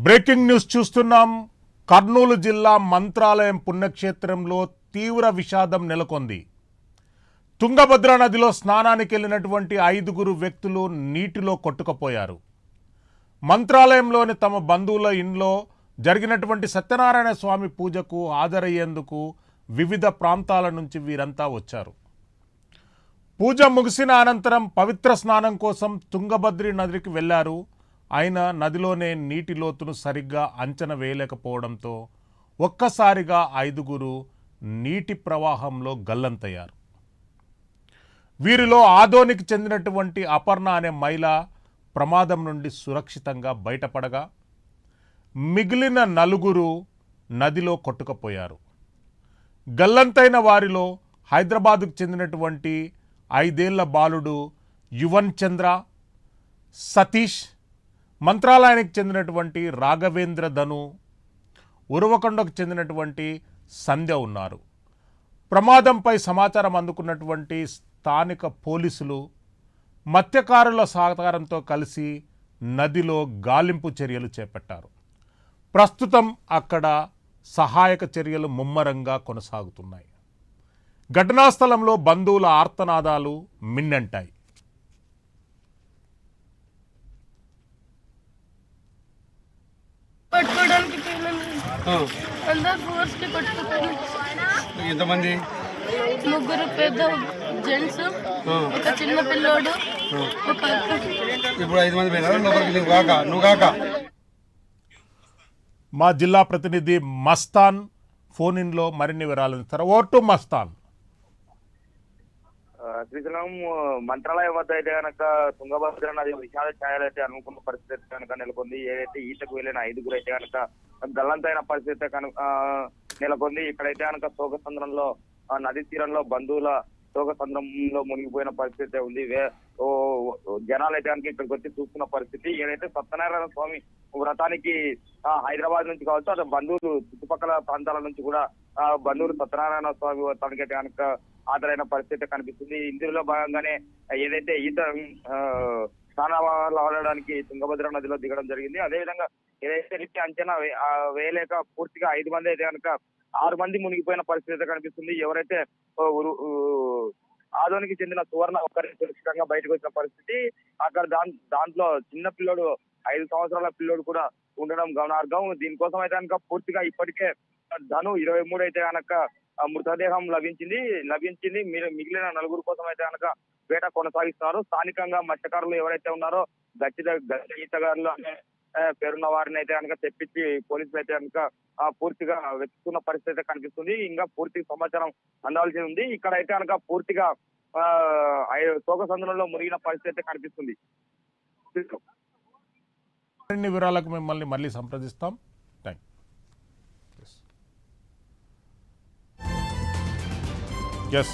Breaking news చూస్తున్నాం. కర్నూలు జిల్లా మంత్రాలయం పుణ్యక్షేత్రంలో తీవ్ర విషాదం నెలకొంది. తుంగభద్ర నదిలో స్నానానికి వెళ్ళినటువంటి 5 వ్యక్తులు నీటిలో కొట్టుకుపోయారు. మంత్రాలయంలోని తమ బంధువుల ఇంట్లో జరిగినటువంటి సత్యనారాయణ స్వామి పూజకు హాజరయ్యేందుకు వివిధ ప్రాంతాల నుంచి వీరంతా వచ్చారు. పూజ ముగిసిన అనంతరం పవిత్ర స్నానం కోసం తుంగభద్రి నదికి వెళ్లారు. అయినా నదిలోనే నీటి లోతును సరిగ్గా అంచనా వేయలేకపోవడంతో ఒక్కసారిగా 5 నీటి ప్రవాహంలో గల్లంతయ్యారు. వీరిలో ఆదోనికి చెందినటువంటి అపర్ణ అనే మహిళ ప్రమాదం నుండి సురక్షితంగా బయటపడగా మిగిలిన 4 నదిలో కొట్టుకుపోయారు. గల్లంతైన వారిలో హైదరాబాద్కు చెందినటువంటి 5 ఏళ్ల బాలుడు యువన్ చంద్ర, సతీష్, మంత్రాలయానికి చెందినటువంటి రాఘవేంద్ర ధను, ఉరవకొండకు చెందినటువంటి సంధ్య ఉన్నారు. ప్రమాదంపై సమాచారం అందుకున్నటువంటి స్థానిక పోలీసులు మత్స్యకారుల సహకారంతో కలిసి నదిలో గాలింపు చర్యలు చేపట్టారు. ప్రస్తుతం అక్కడ సహాయక చర్యలు ముమ్మరంగా కొనసాగుతున్నాయి. ఘటనా స్థలంలో బంధువుల ఆర్తనాదాలు మిన్నంటాయి. ఎంతమంది? 3 పెద్ద జెంట్స్, ఒక చిన్న పిల్లోడు, ఒక ఇప్పుడు 5 మంది పోయినారు లోపలికి. నువ్వు కాక మా జిల్లా ప్రతినిధి మస్తాన్ ఫోన్ ఇన్లో మరిన్ని వివరాలు ఇస్తారు. Over to Mastan. శ్రీశైలం మంత్రాలయం వద్ద అయితే కనుక తుంగభద్ర నది విషాద ఛాయలు అయితే అనుకున్న పరిస్థితి కనుక నెలకొంది. ఏదైతే ఈతకు వెళ్ళిన 5 అయితే కనుక గల్లంతైన పరిస్థితి కనుక నెలకొంది. ఇక్కడైతే కనుక శోకసంద్రంలో నది తీరంలో బంధువుల శోకసంద్రంలో మునిగిపోయిన పరిస్థితి ఉంది. జనాలు అయితే కనుక ఇక్కడికి వచ్చి చూస్తున్న పరిస్థితి. ఏదైతే సత్యనారాయణ స్వామి వ్రతానికి హైదరాబాద్ నుంచి కావచ్చు, అదే బంధువులు చుట్టుపక్కల ప్రాంతాల నుంచి కూడా బంధువులు సత్యనారాయణ స్వామి వ్రతానికి అయితే కనుక హాజరైన పరిస్థితి కనిపిస్తుంది. ఇందులో భాగంగానే ఏదైతే ఈత స్నానాలు ఆడడానికి తుంగభద్ర నదిలో దిగడం జరిగింది. అదేవిధంగా ఏదైతే రీతి అంచనా వేయలేక పూర్తిగా 5 మంది అయితే కనుక 6 మంది మునిగిపోయిన పరిస్థితి కనిపిస్తుంది. ఎవరైతే ఆదోనికి చెందిన సువర్ణ ఒక్కరికి సురక్షితంగా బయటకు వచ్చిన పరిస్థితి. అక్కడ దాంట్లో చిన్న పిల్లోడు 5 సంవత్సరాల పిల్లోడు కూడా ఉండడం గమనార్హం. దీనికోసం అయితే కనుక పూర్తిగా ఇప్పటికే ధను 23 అయితే కనుక మృతదేహం లభించింది. మిగిలిన 4 కోసం అయితే కనుక వేట కొనసాగిస్తున్నారు. స్థానికంగా మత్స్యకారులు ఎవరైతే ఉన్నారో గచ్చి ఈతగారులు అనే పేరున్న వారిని అయితే కనుక తెప్పించి పోలీసులు అయితే కనుక పూర్తిగా వెతుకుతున్న పరిస్థితి కనిపిస్తుంది. ఇంకా పూర్తి సమాచారం అందాల్సి ఉంది. ఇక్కడ అయితే కనుక పూర్తిగా శోకసంద్రంలో మునిగిన పరిస్థితి కనిపిస్తుంది. మరిన్ని వివరాలకు మిమ్మల్ని మళ్ళీ సంప్రదిస్తాం. Yes.